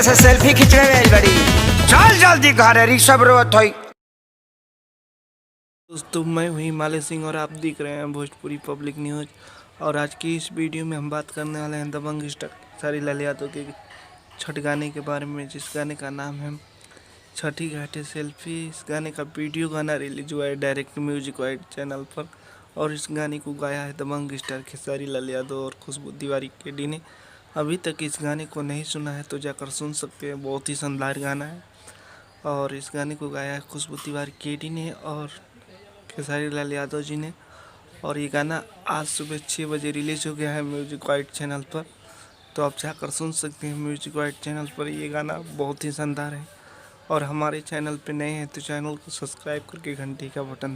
से सेल्फी खिंचवे में बड़ी। चल जल्दी घर रिक्शा रोत होई। दोस्तों मैं हूँ हिमालय सिंह और आप देख रहे हैं भोजपुरी पब्लिक न्यूज़। और आज की इस वीडियो में हम बात करने वाले हैं दबंग स्टार खेसारी लाल यादव के छठ गाने के बारे में, जिस गाने का नाम है छठी घाटे सेल्फी। इस गाने का वीडियो गाना रिलीज हुआ है डायरेक्ट म्यूजिक वाइड चैनल पर, और इस गाने को गाया है दबंग स्टार खेसारी लाल यादव और खुशबू तिवारी केडी ने। अभी तक इस गाने को नहीं सुना है तो जाकर सुन सकते हैं, बहुत ही शानदार गाना है। और इस गाने को गाया है खुशबू तिवारी केडी ने और खेसारी लाल यादव जी ने। और ये गाना आज सुबह 6 बजे रिलीज हो गया है म्यूजिक वाइड चैनल पर, तो आप जाकर सुन सकते हैं म्यूजिक वाइड चैनल पर। ये गाना बहुत ही शानदार है। और हमारे चैनल पे नए हैं तो चैनल को सब्सक्राइब करके घंटी का बटन